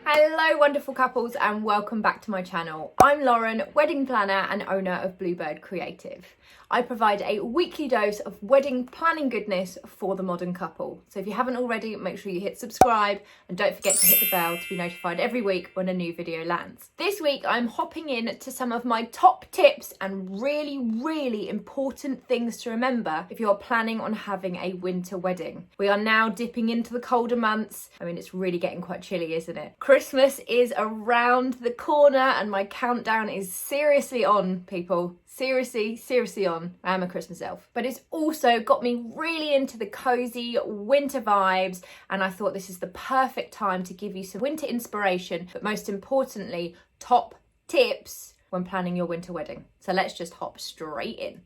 Hello wonderful couples and welcome back to my channel. I'm Lauren, wedding planner and owner of Bluebird Creative. I provide a weekly dose of wedding planning goodness for the modern couple. So if you haven't already, make sure you hit subscribe and don't forget to hit the bell to be notified every week when a new video lands. This week I'm hopping in to some of my top tips and really important things to remember if you're planning on having a winter wedding. We are now dipping into the colder months. I mean, it's really getting quite chilly, isn't it? Christmas is around the corner and my countdown is seriously on, people. Seriously on. I am a Christmas elf. But it's also got me really into the cozy winter vibes, and I thought this is the perfect time to give you some winter inspiration, but most importantly, top tips when planning your winter wedding. So let's just hop straight in.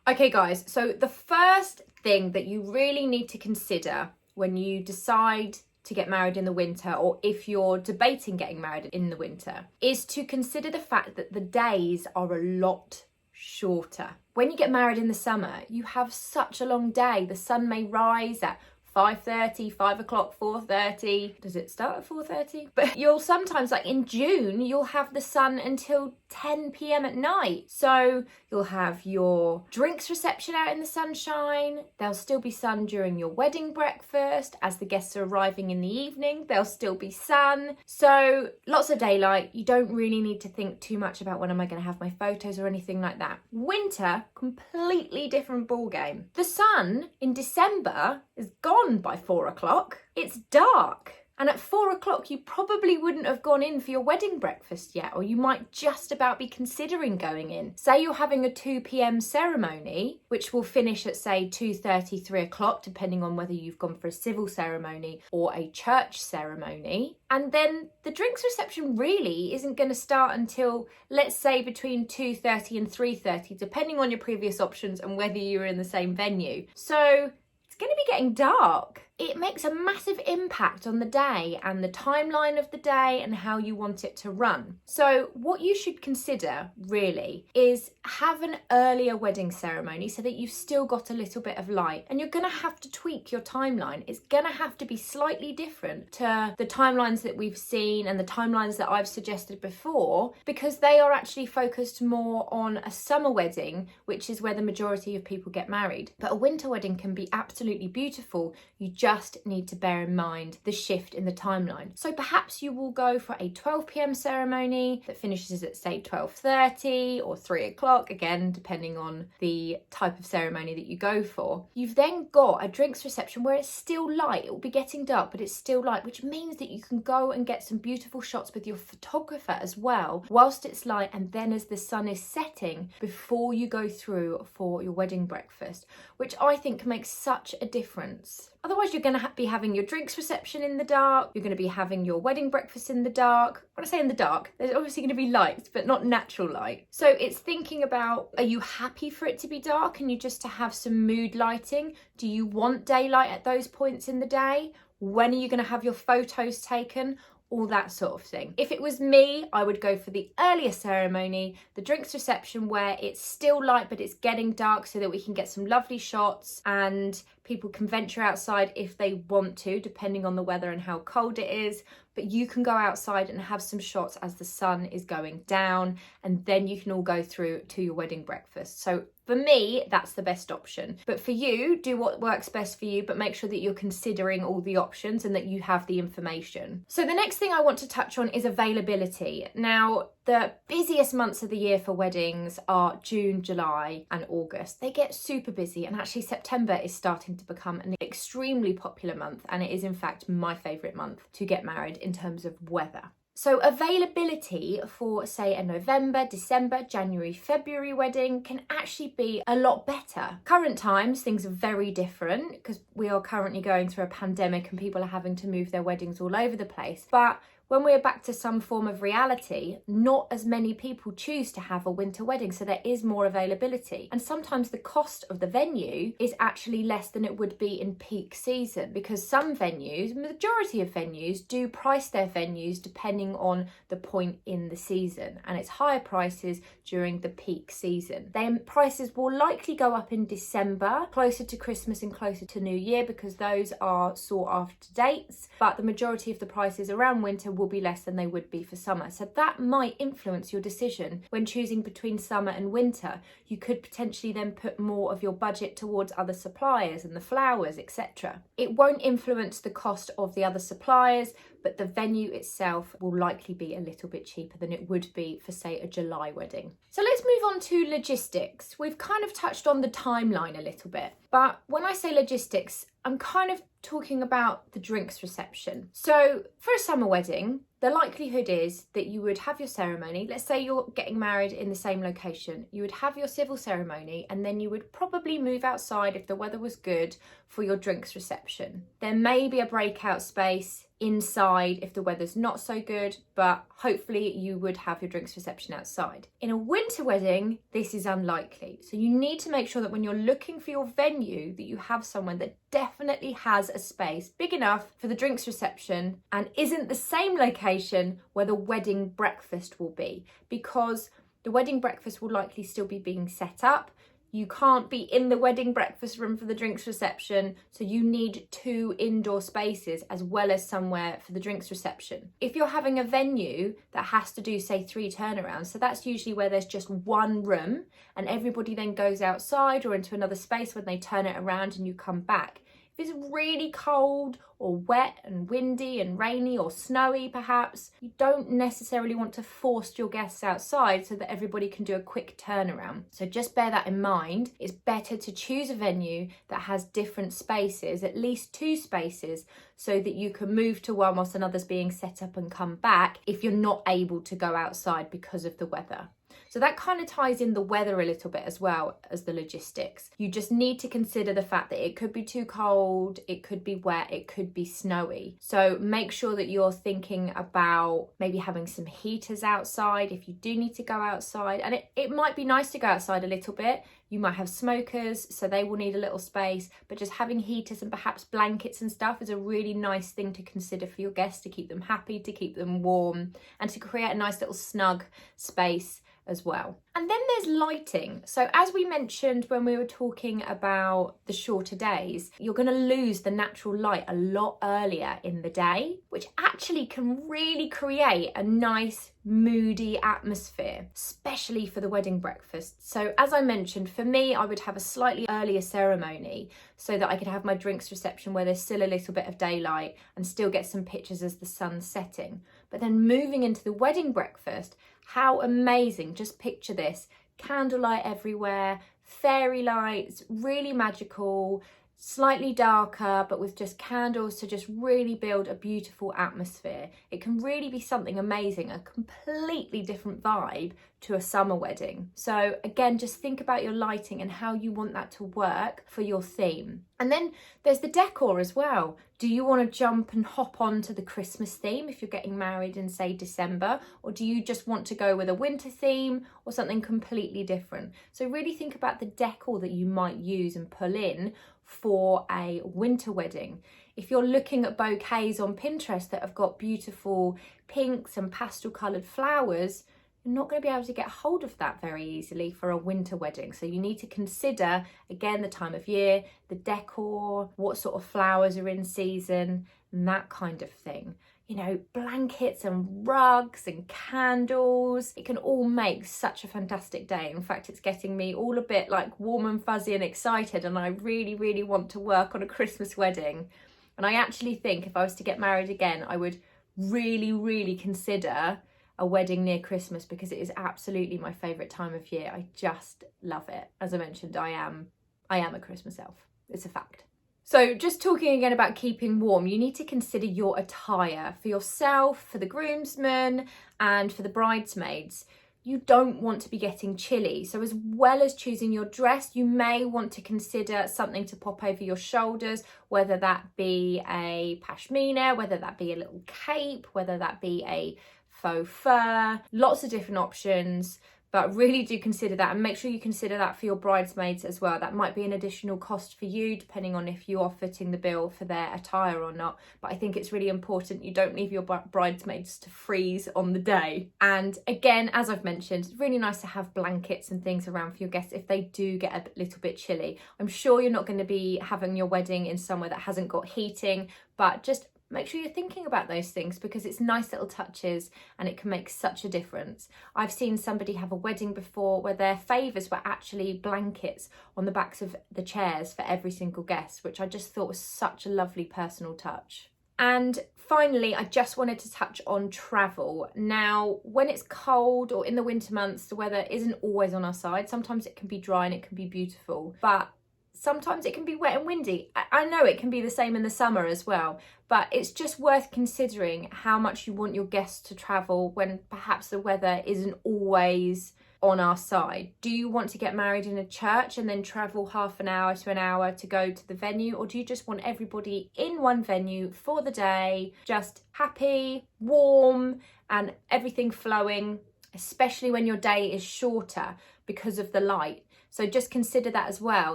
Okay guys, so the first thing that you really need to consider when you decide to get married in the winter, or if you're debating getting married in the winter, is to consider the fact that the days are a lot shorter. When you get married in the summer, you have such a long day. The sun may rise at 5:30, 5 o'clock, 4:30. Does it start at 4:30? But you'll sometimes, like in June, you'll have the sun until 10 p.m. at night. So you'll have your drinks reception out in the sunshine. There'll still be sun during your wedding breakfast. As the guests are arriving in the evening, there'll still be sun. So lots of daylight. You don't really need to think too much about when am I going to have my photos or anything like that. Winter, completely different ball game. The sun in December is gone by 4 o'clock. It's dark. And at 4 o'clock, you probably wouldn't have gone in for your wedding breakfast yet, or you might just about be considering going in. Say you're having a 2 p.m. ceremony, which will finish at say 2:30, 3 o'clock, depending on whether you've gone for a civil ceremony or a church ceremony. And then the drinks reception really isn't going to start until, let's say, between 2:30 and 3:30, depending on your previous options and whether you're in the same venue. So it's going to be getting dark. It makes a massive impact on the day and the timeline of the day and how you want it to run. So what you should consider really is have an earlier wedding ceremony so that you've still got a little bit of light, and you're going to have to tweak your timeline. It's going to have to be slightly different to the timelines that we've seen and the timelines that I've suggested before, because they are actually focused more on a summer wedding, which is where the majority of people get married. But a winter wedding can be absolutely beautiful. You just need to bear in mind the shift in the timeline. So perhaps you will go for a 12 p.m. ceremony that finishes at say 12:30 or 3 o'clock, again depending on the type of ceremony that you go for. You've then got a drinks reception where it's still light. It will be getting dark, but it's still light, which means that you can go and get some beautiful shots with your photographer as well whilst it's light, and then as the sun is setting before you go through for your wedding breakfast, which I think makes such a difference. Otherwise, you're going to be having your drinks reception in the dark. You're going to be having your wedding breakfast in the dark. When I say in the dark, there's obviously going to be lights, but not natural light. So it's thinking about, are you happy for it to be dark and you just to have some mood lighting? Do you want daylight at those points in the day? When are you going to have your photos taken? All that sort of thing. If it was me, I would go for the earlier ceremony, the drinks reception where it's still light but it's getting dark so that we can get some lovely shots and people can venture outside if they want to, depending on the weather and how cold it is. But you can go outside and have some shots as the sun is going down, and then you can all go through to your wedding breakfast. So for me, that's the best option. But for you, do what works best for you, but make sure that you're considering all the options and that you have the information. So the next thing I want to touch on is availability. Now, the busiest months of the year for weddings are June, July and August. They get super busy, and actually September is starting to become an extremely popular month, and it is in fact my favourite month to get married in terms of weather. So availability for say a November, December, January, February wedding can actually be a lot better. Current times, things are very different because we are currently going through a pandemic and people are having to move their weddings all over the place. But when we're back to some form of reality, not as many people choose to have a winter wedding, so there is more availability. And sometimes the cost of the venue is actually less than it would be in peak season, because some venues, majority of venues, do price their venues depending on the point in the season, and it's higher prices during the peak season. Then prices will likely go up in December, closer to Christmas and closer to New Year, because those are sought after dates, but the majority of the prices around winter will be less than they would be for summer. So that might influence your decision when choosing between summer and winter. You could potentially then put more of your budget towards other suppliers and the flowers, etc. It won't influence the cost of the other suppliers, but the venue itself will likely be a little bit cheaper than it would be for, say, a July wedding. So let's move on to logistics. We've kind of touched on the timeline a little bit, but when I say logistics, I'm kind of talking about the drinks reception. So for a summer wedding, the likelihood is that you would have your ceremony. Let's say you're getting married in the same location. You would have your civil ceremony, and then you would probably move outside if the weather was good for your drinks reception. There may be a breakout space inside if the weather's not so good, but hopefully you would have your drinks reception outside. In a winter wedding, this is unlikely. So you need to make sure that when you're looking for your venue, that you have someone that definitely has a space big enough for the drinks reception and isn't the same location where the wedding breakfast will be, because the wedding breakfast will likely still be being set up. You can't be in the wedding breakfast room for the drinks reception, so you need 2 indoor spaces as well as somewhere for the drinks reception. If you're having a venue that has to do, say, 3 turnarounds, so that's usually where there's just 1 room and everybody then goes outside or into another space when they turn it around and you come back. If it's really cold or wet and windy and rainy or snowy perhaps, you don't necessarily want to force your guests outside so that everybody can do a quick turnaround. So just bear that in mind. It's better to choose a venue that has different spaces, at least 2 spaces, so that you can move to one whilst another's being set up and come back if you're not able to go outside because of the weather. So that kind of ties in the weather a little bit as well as the logistics. You just need to consider the fact that it could be too cold, it could be wet, it could be snowy. So make sure that you're thinking about maybe having some heaters outside if you do need to go outside. And it might be nice to go outside a little bit. You might have smokers, so they will need a little space, but just having heaters and perhaps blankets and stuff is a really nice thing to consider for your guests, to keep them happy, to keep them warm, and to create a nice little snug space as well. And then there's lighting. So as we mentioned when we were talking about the shorter days, you're going to lose the natural light a lot earlier in the day, which actually can really create a nice moody atmosphere, especially for the wedding breakfast. So as I mentioned, for me, I would have a slightly earlier ceremony so that I could have my drinks reception where there's still a little bit of daylight and still get some pictures as the sun's setting. But then moving into the wedding breakfast, how amazing. Just picture this, candlelight everywhere, fairy lights, really magical, slightly darker, but with just candles to just really build a beautiful atmosphere. It can really be something amazing, a completely different vibe to a summer wedding. So again, just think about your lighting and how you want that to work for your theme. And then there's the decor as well. Do you want to jump and hop on to the Christmas theme if you're getting married in, say, December? Or do you just want to go with a winter theme or something completely different? So really think about the decor that you might use and pull in for a winter wedding. If you're looking at bouquets on Pinterest that have got beautiful pinks and pastel coloured flowers, you're not going to be able to get hold of that very easily for a winter wedding. So you need to consider, again, the time of year, the decor, what sort of flowers are in season, and that kind of thing. You know, blankets and rugs and candles. It can all make such a fantastic day. In fact, it's getting me all a bit like warm and fuzzy and excited, and I really, really want to work on a Christmas wedding. And I actually think if I was to get married again, I would really, really consider a wedding near Christmas, because it is absolutely my favourite time of year. I just love it. As I mentioned, I am a Christmas elf. It's a fact. So just talking again about keeping warm, you need to consider your attire for yourself, for the groomsmen and for the bridesmaids. you don't want to be getting chilly. So as well as choosing your dress, you may want to consider something to pop over your shoulders, whether that be a pashmina, whether that be a little cape, whether that be a faux fur, lots of different options. But really do consider that, and make sure you consider that for your bridesmaids as well. That might be an additional cost for you, depending on if you are footing the bill for their attire or not. But I think it's really important you don't leave your bridesmaids to freeze on the day. And again, as I've mentioned, it's really nice to have blankets and things around for your guests if they do get a little bit chilly. I'm sure you're not going to be having your wedding in somewhere that hasn't got heating, but just make sure you're thinking about those things, because it's nice little touches and it can make such a difference. I've seen somebody have a wedding before where their favours were actually blankets on the backs of the chairs for every single guest, which I just thought was such a lovely personal touch. And finally, I just wanted to touch on travel. Now, when it's cold or in the winter months, the weather isn't always on our side. Sometimes it can be dry and it can be beautiful, but sometimes it can be wet and windy. I know it can be the same in the summer as well, but it's just worth considering how much you want your guests to travel when perhaps the weather isn't always on our side. Do you want to get married in a church and then travel half an hour to an hour to go to the venue? Or do you just want everybody in one venue for the day, just happy, warm, and everything flowing, especially when your day is shorter because of the light? So just consider that as well.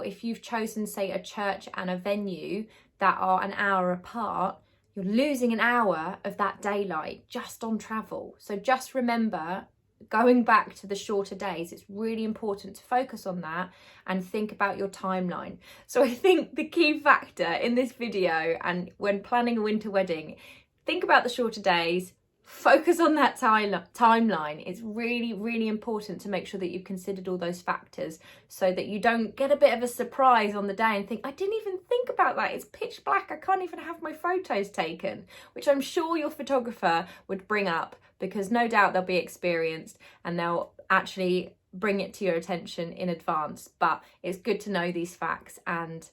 If you've chosen, say, a church and a venue that are an hour apart, you're losing an hour of that daylight just on travel. So just remember, going back to the shorter days, it's really important to focus on that and think about your timeline. So I think the key factor in this video, and when planning a winter wedding, think about the shorter days, focus on that timeline. It's really, really important to make sure that you've considered all those factors so that you don't get a bit of a surprise on the day and think, I didn't even think about that. It's pitch black. I can't even have my photos taken, which I'm sure your photographer would bring up, because no doubt they'll be experienced and they'll actually bring it to your attention in advance. But it's good to know these facts and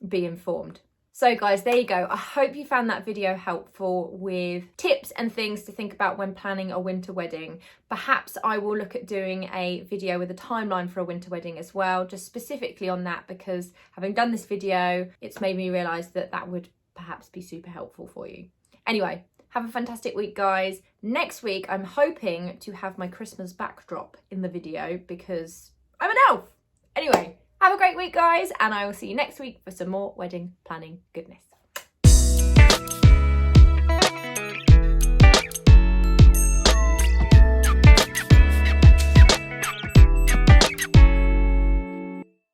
be informed. So guys, there you go. I hope you found that video helpful with tips and things to think about when planning a winter wedding. Perhaps I will look at doing a video with a timeline for a winter wedding as well, just specifically on that, because having done this video, it's made me realise that that would perhaps be super helpful for you. Anyway, have a fantastic week, guys. Next week, I'm hoping to have my Christmas backdrop in the video because I'm an elf. Anyway, have a great week, guys, and I will see you next week for some more wedding planning goodness.